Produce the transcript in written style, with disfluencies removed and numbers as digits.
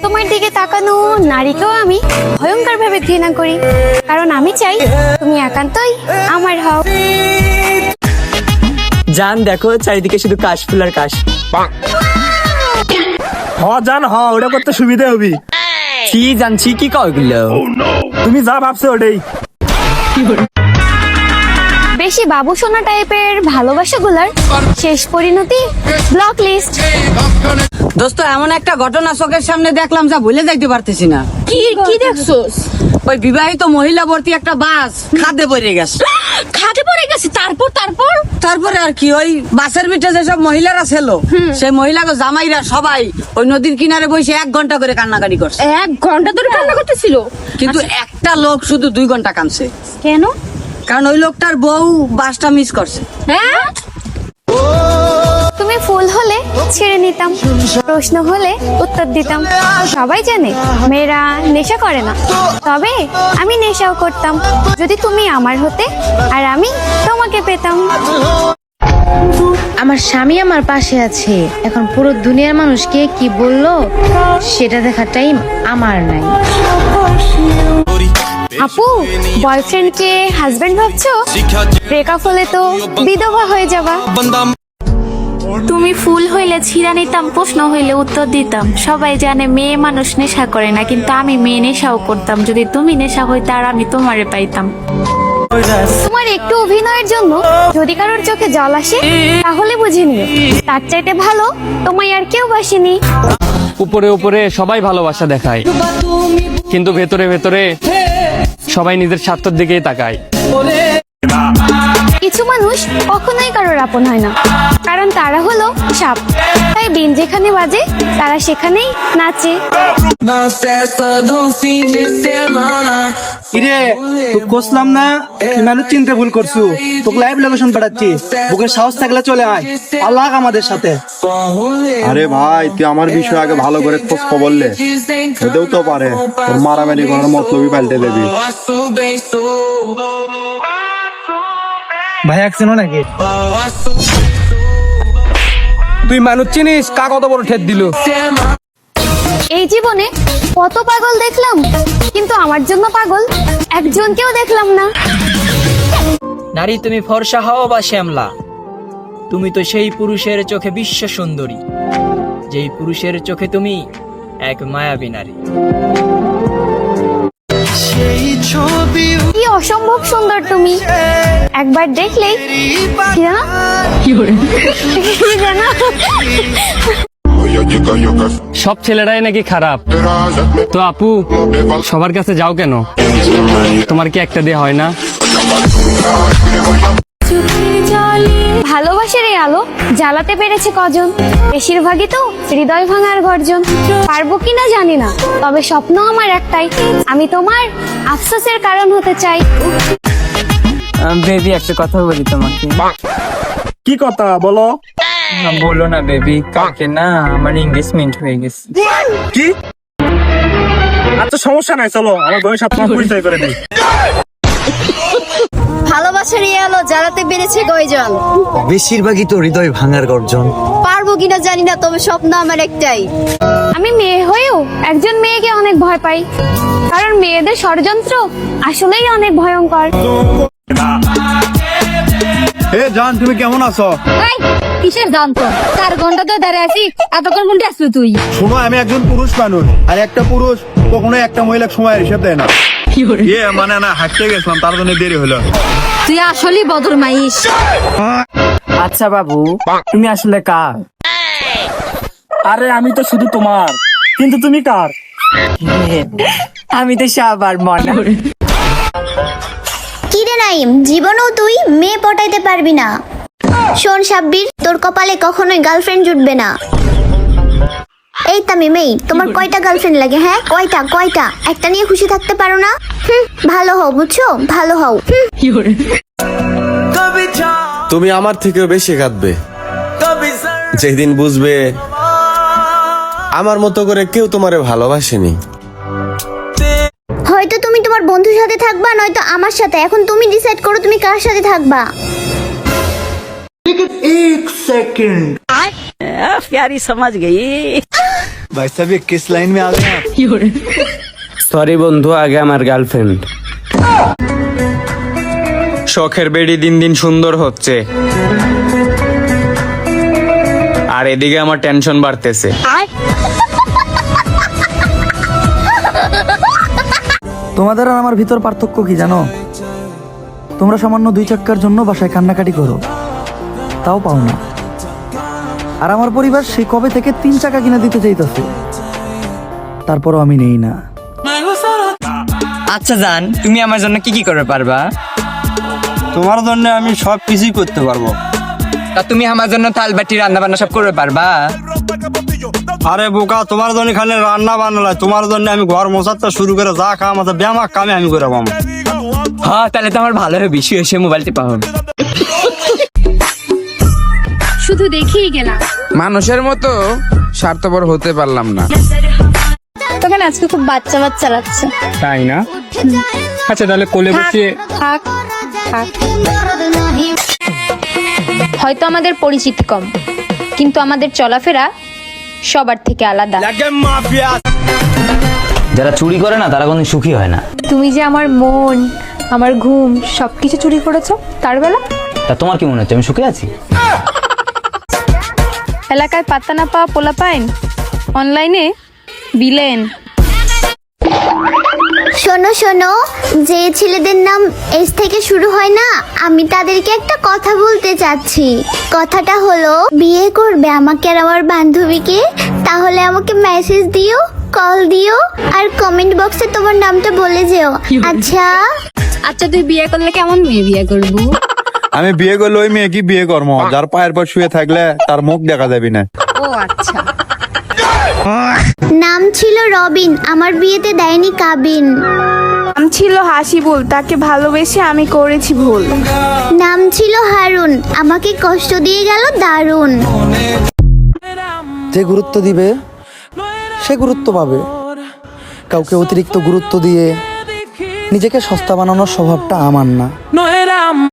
তোমার দিকে তাকানো নারীকেও আমি ভয়ঙ্কর ভাবে ঘৃণা করি, কারণ আমি চাই তুমি একান্তই আমার হও। জান দেখো চারিদিকে শুধু কাশফুল আর কাশ। জান ওটা করতে সুবিধা হবি। কি জানছি কি কইগুলো, তুমি যা ভাবছো ওটাই। বেশি বাবু সোনা টাইপের ভালোবাসাগুলার শেষ পরিণতি ব্লক লিস্ট। দোস্ত এমন একটা ঘটনা চোখের সামনে দেখলাম যা ভুলে যাইতে পারতেছি না। কি দেখছোস? ওই বিবাহিত মহিলা ভর্তি একটা বাস খাদে পড়ে গেছে। খাটে পড়ে গেছে, তারপরে আর কি, ওই বাসের ভিতরে যেসব মহিলারা ছিল সেই মহিলাকে জামাইরা সবাই ওই নদীর কিনারে বসে 1 ঘন্টা করে কান্নাকাটি করছে। 1 ঘন্টা ধরে কান্না করতেছিল, কিন্তু একটা লোক শুধু 2 ঘন্টা কাঁদছে। কেন? কারণ ওই লোকটার বউ বাসটা মিস করছে। হ্যাঁ, তুমি ফুল হলে ছেড়ে নিতাম, প্রশ্ন হলে উত্তর দিতাম। সবাই জানে মেয়েরা নেশা করে না, তবে আমি নেশাও করতাম যদি তুমি আমার হতে আর আমি তোমাকে পেতাম। আমার স্বামী আমার পাশে আছে, এখন পুরো দুনিয়ার মানুষকে কি বললো সেটা দেখার টাইম আমার নাই। আপু, বয়ফ্রেন্ডকে হাজবেন্ড ভাবছো? ব্রেকআপ হলে তো বিধবা হয়ে যাবা। তুমি ফুল হইলে ছিঁড়া নিতাম, প্রশ্ন হইলে উত্তর দিতাম। সবাই জানে মেয়ে মানুষ নেশা করে না, কিন্তু আমি মেয়ে নেশাও করতাম। যদি তুমি নেশা হইতে আর আমি তোমারে পাইতাম। তোমার একটু অভিনয়ের জন্য যদি কারোর চোখে জল আসে তাহলে বুঝে নিও তার চাইতে ভালো তোমায় আর কেউ বাসেনি। উপরে উপরে সবাই ভালোবাসা দেখায়, কিন্তু ভেতরে ভেতরে সবাই নিজের স্বার্থের দিকেই তাকায়। কিছু মানুষ কখনোই কারোর আপন হয় না, কারণ তারা হলো সাপ। তাই বিন যেখানে বাজে তারা সেখানেই নাচে। ইরে তোকে কষলাম না, তুই মানুষ চিনতে ভুল করছু। তোকে লাইভ লোকেশন পাঠাচ্ছি, বুকের সাহস থাকলে চলে আয়, আল্লাহ আমাদের সাথে। আরে ভাই, তুই আমার বিষয় আগে ভালো করে খোঁজ খবর লে, হতেও তো পারে তোর মারামারি করার মতলবই পাল্টে দেবি। ভাই একশন নাকি তুই মানুষ চিনিস? কা কত বড় ঠেট দিল। এই জীবনে কত পাগল দেখলাম, কিন্তু আমার জন্য পাগল একজনকেও দেখলাম না। নারী তুমি ফর্সা হও বা শ্যামলা, তুমি তো সেই পুরুষের চোখে বিশ্ব সুন্দরী, যেই পুরুষের চোখে তুমি এক মায়াবী নারী। কি অসম্ভব সুন্দর তুমি, একবার দেখলেই সব ছেলেরাই নাকি খারাপ, তো আপু সবার কাছে যাও কেন? তোমার কি একটা দিয়ে হয় না? ভালোবাসার এই আলো জ্বালাতে পেরেছে কজন? বেশিরভাগই তো হৃদয় ভাঙার গর্জন। পারবো কিনা জানি না, তবে স্বপ্ন আমার একটাই, আমি তোমার আফসোসের কারণ হতে চাই। বেবি একটা কথা বলি তোমাকে। কি কথা বলো? বলো না বেবি, কালকে না আমার এনগেজমেন্ট হয়ে গেছে। কি? আচ্ছা সমস্যা নাই, চলো আমার বউয়ের সাথে তোমার পরিচয় করে দিই। ভালোবাসার এই আলো জ্বালাতে পেরেছে কয়জন? বেশিরভাগই তো হৃদয় ভাঙার গর্জন। পারবো কিনা জানি না, তবে স্বপ্ন আমার একটাই। আমি মেয়ে হয়েও একজন মেয়েকে অনেক ভয় পাই, কারণ মেয়েদের ষড়যন্ত্র আসলেই অনেক ভয়ঙ্কর। জান তুমি কেমন আছো? কিসের জানতো? 4 ঘন্টা তো দাঁড়িয়ে আছি, এতক্ষণ কোনটা আসলো তুই? শোনো, আমি একজন পুরুষ মানুষ, আর একটা পুরুষ কখনো একটা মহিলা সময়ের হিসাব দেয় না। মানে না, হাঁটতে গেছিলাম তার জন্য দেরি হলো। তুই আসলেই বদরমাইশ। আচ্ছা বাবু, তুমি আসলে কার? আরে আমি তো শুধু তোমার, কিন্তু তুমি কার? আমি তো সবার মনে। কি রে নাইম, জীবনেও তুই মেয়ে পটাইতে পারবি না। শোন সাব্বির, তোর কপালে কখনোই গার্লফ্রেন্ড জুটবে না। এই তামিম, এই তোমার কয়টা গার্লফ্রেন্ড লাগে? হ্যাঁ কয়টা? একটা নিয়ে খুশি থাকতে পারো না? ভালো হও, বুঝছো? ভালো হও। তুমি আমার থেকেও বেশি কাঁদবে যেদিন বুঝবে আমার মতো করে কেউ তোমারে ভালোবাসেনি। হয়তো তুমি তোমার বন্ধুর সাথে থাকবা, নয়তো আমার সাথে। এখন তুমি ডিসাইড করো তুমি কার সাথে থাকবা। प्यारी समझ गई। भाई साहब ये किस लाइन में आ गए आप? সরি বন্ধু, আগে আমার গার্লফ্রেন্ড। শখের বেডি দিন দিন সুন্দর হচ্ছে, আর এদিকে আমার টেনশন বাড়তেছে। তোমাদের আর আমার ভিতর পার্থক্য কি জানো? তোমরা সামান্য 2 চাক্কার জন্য বাসায় কান্নাকাটি করো, তাও পাও না। আর আমার পরিবার সেই কবে থেকে 3 চাকা কিনে দিতে চাইতেছে, তারপরও আমি নেই না। আচ্ছা জান, তুমি আমার জন্য কি কি করতে পারবা? তোমার জন্য আমি সব কিছুই করতে পারবো। তা তুমি আমার জন্য থাল বাটি রান্না বান্না সব করতে পারবা? আরে বোকা, তোমার জন্য খালি রান্না বান্না, তোমার জন্য আমি ঘর মোছাতে শুরু করে যা খাওয়া মাথা ব্যায়াম কামে আমি করে পাবো। হ্যাঁ, তাহলে তো আমার ভালো হবে, শুয়ে শুয়ে মোবাইল টিপা হবে। শুধু দেখেই গেলাম। মানুষের মতো স্বার্থপর হতে পারলাম না। তখন আজকে খুব বাচ্চা বাচ্চা লাগছে। তাই না? আচ্ছা তাহলে কোলে বসিয়ে। থাক থাক। হয়তো আমাদের পরিচিতি কম, কিন্তু আমাদের চলাফেরা সবার থেকে আলাদা। যারা চুরি করে না তারা কোনদিন সুখী হয় না। তুমি যে আমার মন, আমার ঘুম সবকিছু চুরি করেছো, তার বেলা তা তোমার কি মনে হচ্ছে আমি সুখী আছি? এলাকায় পাত্তা না পাওয়া পোলাপাইন, অনলাইনে বিলেন। শোনো শোনো, যে ছেলেদের নাম এস থেকে শুরু হয় না, আমি তাদেরকে একটা কথা বলতে চাচ্ছি। কথাটা হলো, বিয়ে করবে আমাকে আর আমার বান্ধবীকে? তাহলে আমাকে মেসেজ দিও, কল দিও, আর কমেন্ট বক্সে তোমার নামটা বলে যেও। আচ্ছা আচ্ছা, তুই বিয়ে করলে কেমন মেয়ে বিয়ে করবো? আমি বিয়ে করলে ওই মেয়ে কি বিয়ে করবো যার পায়ের পর শুয়ে থাকলে তার মুখ দেখা যাবি না। ও আচ্ছা। নাম ছিল রবিন, আমার বিয়েতে দেয়নি কাবিন। নাম ছিল হাসিবুল, তাকে ভালোবেসে আমি করেছি ভুল। নাম ছিল হারুন, আমাকে কষ্ট দিয়ে গেল দারুণ। যে গুরুত্ব দিবে সে গুরুত্ব পাবে। কাউকে অতিরিক্ত গুরুত্ব দিয়ে নিজেকে সস্তা বানানোর স্বভাবটা আমার না।